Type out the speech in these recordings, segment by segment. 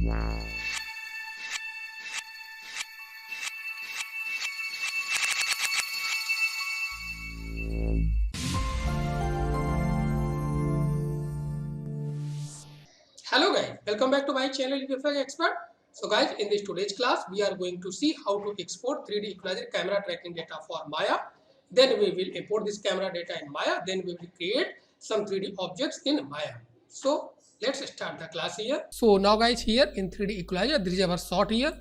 Hello guys, welcome back to my channel UFX Expert. So guys, in this today's class, we are going to see how to export 3D equalizer camera tracking data for Maya. Then we will import this camera data in Maya. Then we will create some 3D objects in Maya. So let's start the class here. So now guys, here in 3D equalizer, there is our shot here.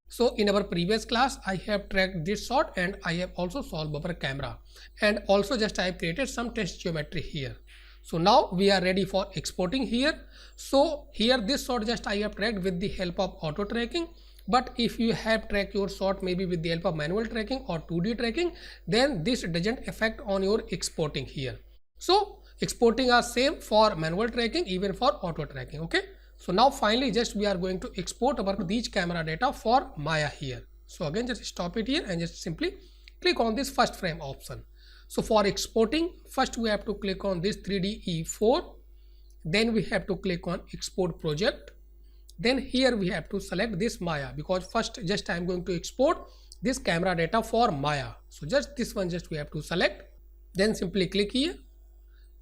So in our previous class, I have tracked this shot and I have also solved our camera. And also just I have created some test geometry here. So now we are ready for exporting here. So here this shot just I have tracked with the help of auto tracking. But if you have tracked your shot maybe with the help of manual tracking or 2D tracking, then this doesn't affect on your exporting here. So exporting are same for manual tracking, even for auto tracking. Okay. So now finally just we are going to export our these camera data for Maya here. So again just stop it here and just simply click on this first frame option. So for exporting, first we have to click on this 3D E4, then we have to click on export project. Then here we have to select this Maya, because first just I am going to export this camera data for Maya. So just this one just we have to select, then simply click here.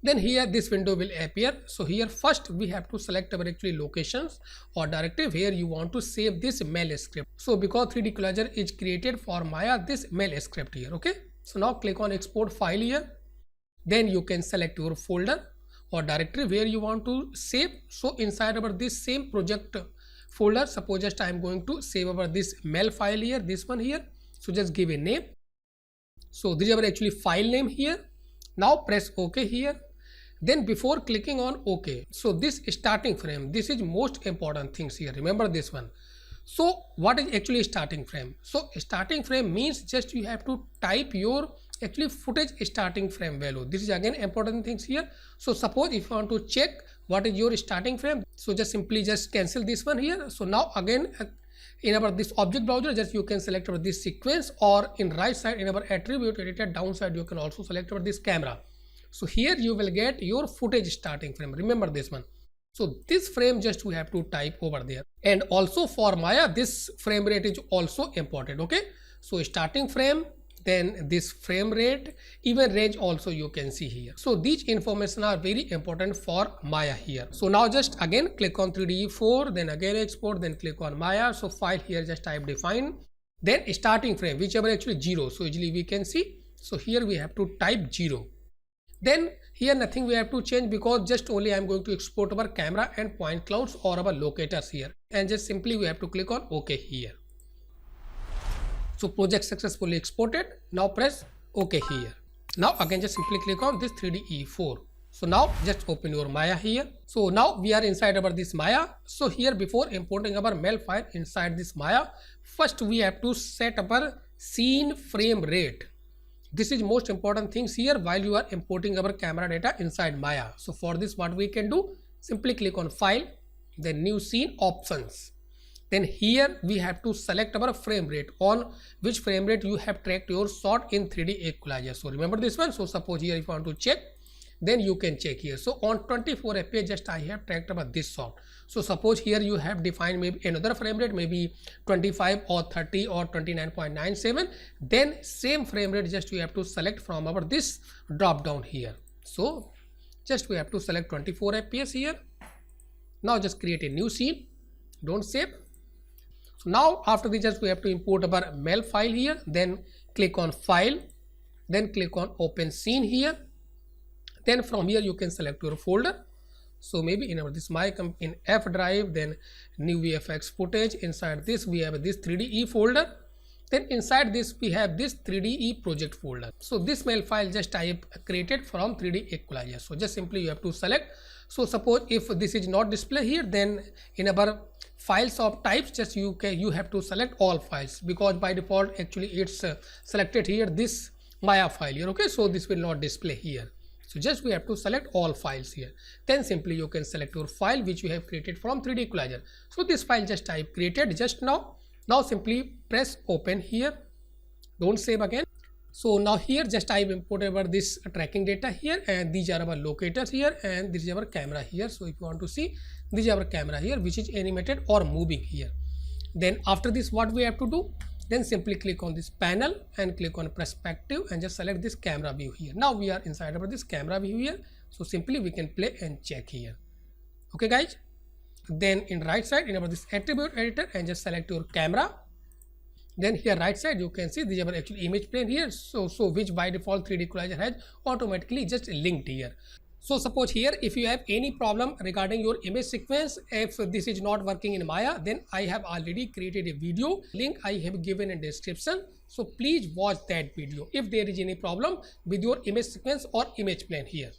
Then here this window will appear. So here first we have to select our actually locations or directive where you want to save this mail script. So because 3D equalizer is created for Maya, this mail script here. Okay. So now click on export file here. Then you can select your folder or directory where you want to save. So inside our this same project folder, suppose just I am going to save our this mail file here, this one here. So just give a name. So this is our actually file name here. Now press OK here. Then before clicking on OK, so this starting frame, this is most important things here. Remember this one. So what is actually starting frame? So starting frame means just you have to type your actually footage starting frame value. This is again important things here. So suppose if you want to check what is your starting frame, so just simply just cancel this one here. So now again in our this object browser, just you can select our this sequence, or in right side in our attribute editor downside you can also select our this camera. So here you will get your footage starting frame. Remember this one. So this frame just we have to type over there. And also for Maya, this frame rate is also important. Okay. So starting frame, then this frame rate, even range also you can see here. So these information are very important for Maya here. So now just again click on 3D4, then again export, then click on Maya. So file here just type define, then starting frame, whichever actually 0. So usually we can see. So here we have to type 0. Then here nothing we have to change, because just only I am going to export our camera and point clouds or our locators here, and just simply we have to click on OK here. So project successfully exported. Now press OK here. Now again just simply click on this 3D E4. So now just open your Maya here. So now we are inside our this Maya. So here before importing our mail file inside this Maya, first we have to set our scene frame rate. This is most important things here while you are importing our camera data inside Maya. So for this what we can do, simply click on file, then new scene options. Then here we have to select our frame rate, on which frame rate you have tracked your shot in 3D equalizer. So remember this one. So suppose here if you want to check, then you can check here. So on 24 fps just I have tracked about this shot. So suppose here you have defined maybe another frame rate, maybe 25 or 30 or 29.97, then same frame rate just you have to select from our this drop down here. So just we have to select 24 fps here. Now just create a new scene, don't save. So now after this just we have to import our mail file here, then click on file, then click on open scene here. Then from here you can select your folder. So maybe in our this my in F drive, then new VFX footage. Inside this we have this 3DE folder. Then inside this we have this 3DE project folder. So this mail file just I have created from 3D equalizer. So just simply you have to select. So suppose if this is not display here, then in our files of types just you have to select all files, because by default actually it's selected here this Maya file here. Okay, so this will not display here. So just we have to select all files here. Then simply you can select your file which you have created from 3D equalizer. So this file just I created just now. Now simply press open here. Don't save again. So now here just I imported our this tracking data here, and these are our locators here, and this is our camera here. So if you want to see, this is our camera here which is animated or moving here. Then after this what we have to do, then simply click on this panel and click on perspective and just select this camera view here. Now we are inside of this camera view here, so simply we can play and check here. Okay guys, then in right side in our this attribute editor and just select your camera. Then here right side you can see this is our actual image plane here, so which by default 3D Equalizer has automatically just linked here. So suppose here if you have any problem regarding your image sequence, if this is not working in Maya, then I have already created a video, link I have given in description, so please watch that video if there is any problem with your image sequence or image plane here.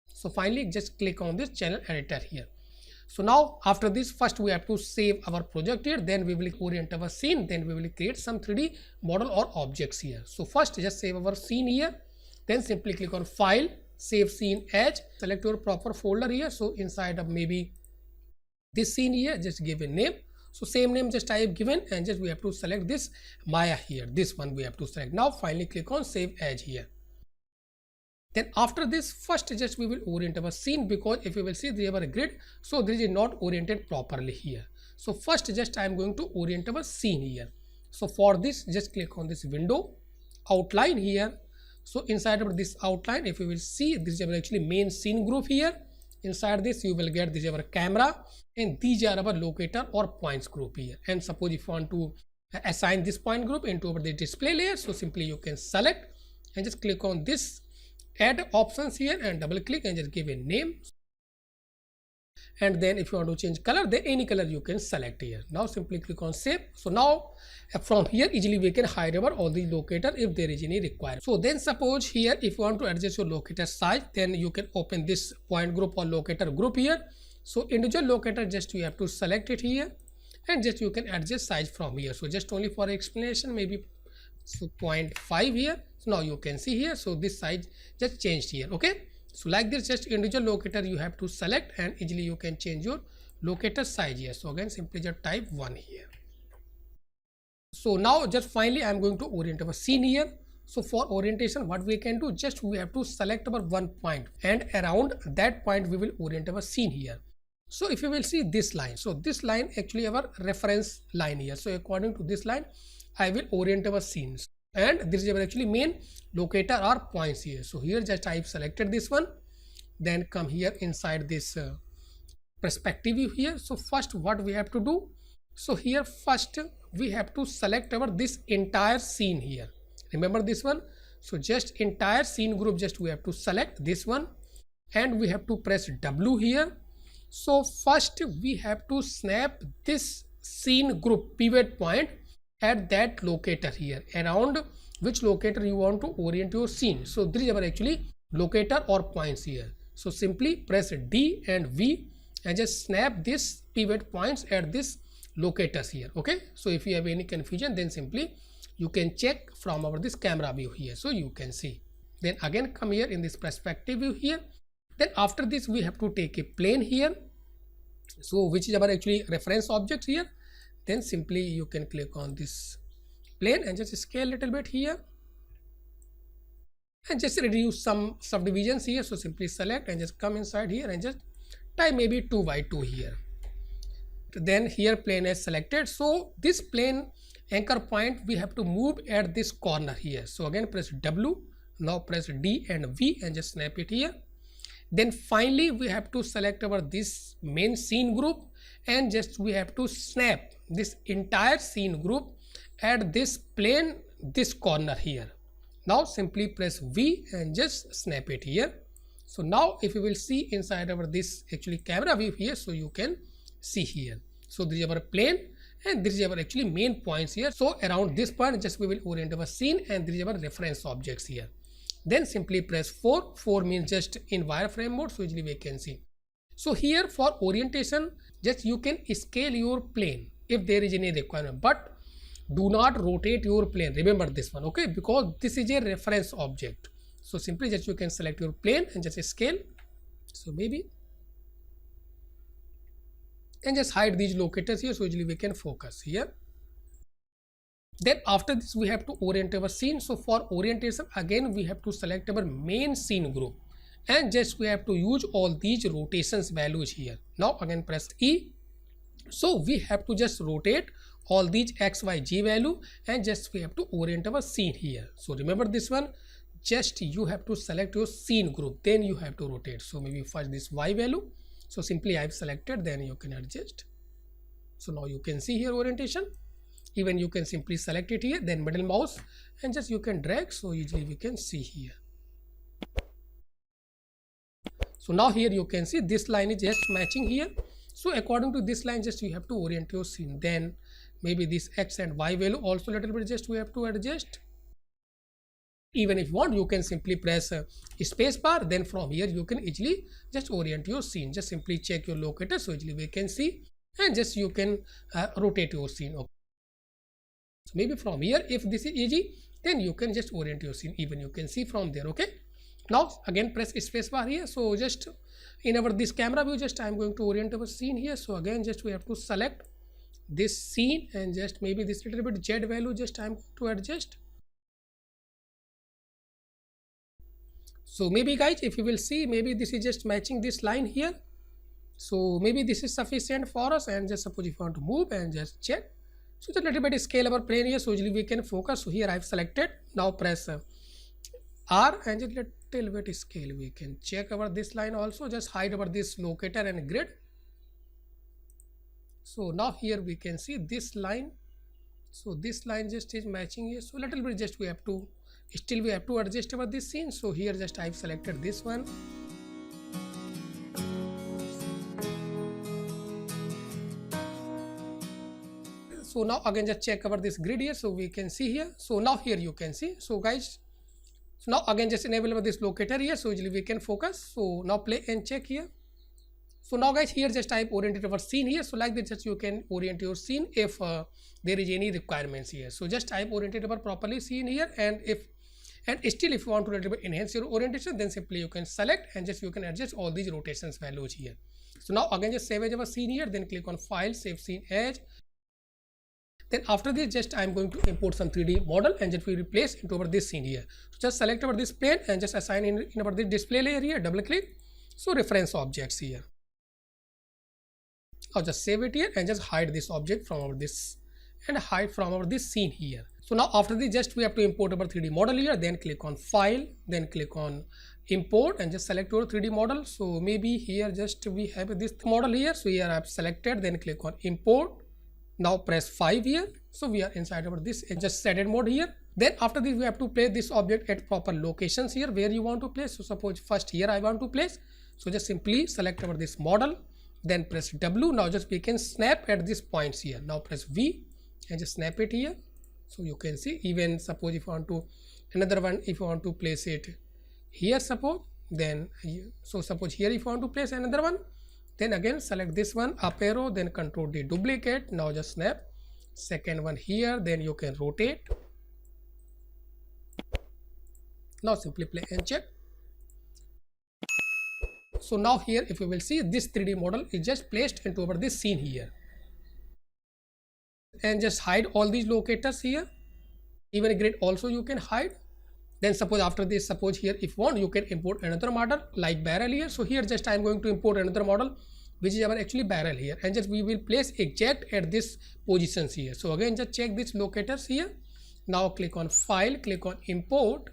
So finally just click on this channel editor here. So now after this, first we have to save our project here, then we will orient our scene, then we will create some 3D model or objects here. So first just save our scene here, then simply click on file, save scene as, select your proper folder here. So inside of maybe this scene here, just give a name. So same name just I have given, and just we have to select this Maya here, this one we have to select. Now finally click on save as here. Then after this, first just we will orient our scene, because if you will see they have a grid, so this is not oriented properly here. So first just I am going to orient our scene here. So for this just click on this window, outline here. So inside of this outline, if you will see, this is our actually main scene group here. Inside this you will get this is our camera, and these are our locator or points group here. And suppose if you want to assign this point group into the display layer, so simply you can select and just click on this add options here and double click and just give a name. And then if you want to change color, then any color you can select here. Now simply click on save. So now from here easily we can hide over all the locator if there is any requirement. So then suppose here if you want to adjust your locator size, then you can open this point group or locator group here. So individual locator just you have to select it here, and just you can adjust size from here. So just only for explanation, maybe so 0.5 here. So now you can see here, so this size just changed here. Okay, so like this just individual locator you have to select, and easily you can change your locator size here. So again simply just type 1 here. So now just finally I am going to orient our scene here. So for orientation what we can do, just we have to select our one point, and around that point we will orient our scene here. So if you will see this line, so this line actually our reference line here. So according to this line I will orient our scenes, and this is our actually main locator or points here. So here just I have selected this one, then come here inside this perspective view here. So first what we have to do, so here first we have to select our this entire scene here. Remember this one, so just entire scene group just we have to select this one, and we have to press W here. So first we have to snap this scene group pivot point at that locator here, around which locator you want to orient your scene. So this is our actually locator or points here. So simply press D and V and just snap this pivot points at this locators here. Okay, so if you have any confusion, then simply you can check from our this camera view here, so you can see. Then again come here in this perspective view here. Then after this we have to take a plane here, so which is our actually reference object here. Then simply you can click on this plane and just scale a little bit here, and just reduce some subdivisions here. So simply select and just come inside here and just type maybe 2 by 2 here. Then here plane is selected, so this plane anchor point we have to move at this corner here. So again press W, now press D and V and just snap it here. Then finally we have to select our this main scene group, and just we have to snap this entire scene group at this plane, this corner here. Now simply press V and just snap it here. So now if you will see inside our this actually camera view here, so you can see here. So this is our plane, and this is our actually main points here. So around this point just we will orient our scene, and this is our reference objects here. Then simply press 4. 4 means just in wireframe mode, so easily we can see. So here for orientation just you can scale your plane if there is any requirement, but do not rotate your plane. Remember this one, okay, because this is a reference object. So simply just you can select your plane and just scale, so maybe, and just hide these locators here, so usually we can focus here. Then after this we have to orient our scene. So for orientation again we have to select our main scene group, and just we have to use all these rotations values here. Now again press E. So we have to just rotate all these X, Y, Z value, and just we have to orient our scene here. So remember this one, just you have to select your scene group, then you have to rotate. So maybe first this Y value, so simply I've selected, then you can adjust. So now you can see here orientation. Even you can simply select it here, then middle mouse, and just you can drag, so easily we can see here. So now here you can see this line is just matching here. So according to this line, just you have to orient your scene. Then maybe this X and Y value also little bit just we have to adjust. Even if you want, you can simply press space bar, then from here you can easily just orient your scene. Just simply check your locator, so easily we can see, and just you can rotate your scene. Okay. So maybe from here, if this is easy, then you can just orient your scene. Even you can see from there. Okay. Now again press space bar here. So just in our this camera view, just I'm going to orient our scene here. So again just we have to select this scene, and just maybe this little bit Z value just I'm going to adjust. So maybe guys, if you will see, maybe this is just matching this line here. So maybe this is sufficient for us, and just suppose if you want to move and just check. So just a little bit scale our plane here, so usually we can focus. So here I've selected. Now press R and just little bit scale. We can check our this line also. Just hide our this locator and grid. So now here we can see this line. So this line just is matching here. So little bit just we have to still we have to adjust our this scene. So here just I've selected this one. So now again just check our this grid here, so we can see here. So now here you can see. So guys, so now again just enable this locator here, so usually we can focus. So now play and check here. So now guys, here just type oriented our scene here. So like this just you can orient your scene if there is any requirements here. So just type oriented our properly scene here, and still if you want to enhance your orientation, then simply you can select and just you can adjust all these rotations values here. So now again just save as our scene here, then click on file, save scene as. Then after this just I'm going to import some 3D model, and just we replace into our this scene here. So just select our this plane and just assign in our this display layer here, double click. So reference objects here. Now just save it here and just hide this object from our this and hide from our this scene here. So now after this just we have to import our 3D model here, then click on file, then click on import and just select your 3D model. So maybe here just we have this model here. So here I've selected, then click on import. Now press 5 here. So we are inside of this just shaded mode here. Then after this we have to place this object at proper locations here where you want to place. So suppose first here I want to place. So just simply select our this model, then press W. Now just we can snap at these points here. Now press V and just snap it here. So you can see, even suppose if you want to another one, if you want to place it here, suppose, then so suppose here if you want to place another one, then again select this one, up arrow, then control D, duplicate. Now just snap second one here, then you can rotate. Now simply play and check. So now here if you will see, this 3D model is just placed into over this scene here, and just hide all these locators here. Even a grid also you can hide. Then suppose after this, suppose here if you want, you can import another model like barrel here. So here just I'm going to import another model which is our actually barrel here, and just we will place exact at this positions here. So again just check these locators here. Now click on file, click on import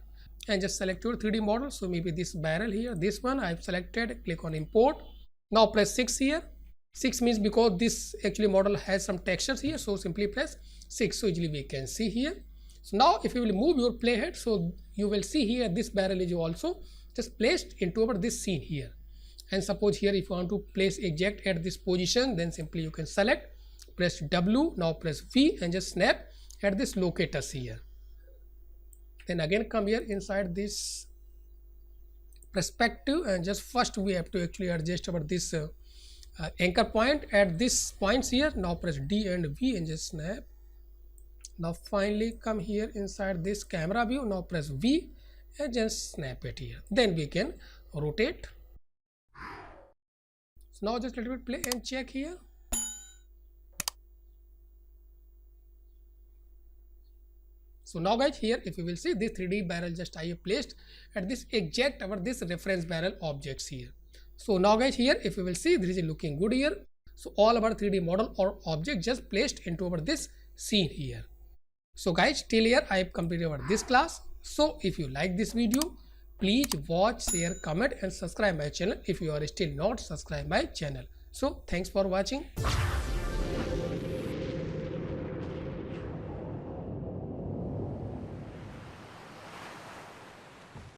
and just select your 3D model. So maybe this barrel here, this one I've selected, click on import. Now press 6 here. 6 means because this actually model has some textures here, so simply press 6, so easily we can see here. So now if you will move your playhead, so you will see here this barrel is also just placed into over this scene here. And suppose here if you want to place exact at this position, then simply you can select, press W, now press V and just snap at this locators here. Then again come here inside this perspective, and just first we have to actually adjust our this anchor point at this points here. Now press D and V and just snap. Now finally come here inside this camera view. Now press V and just snap it here. Then we can rotate. So now just a little bit play and check here. So now guys, here if you will see this 3D barrel just I have placed at this exact our this reference barrel objects here. So now guys, here if you will see this is looking good here. So all our 3D model or object just placed into our this scene here. So guys, till here I have completed our this class. So if you like this video, please watch, share, comment and subscribe my channel if you are still not subscribed my channel. So thanks for watching.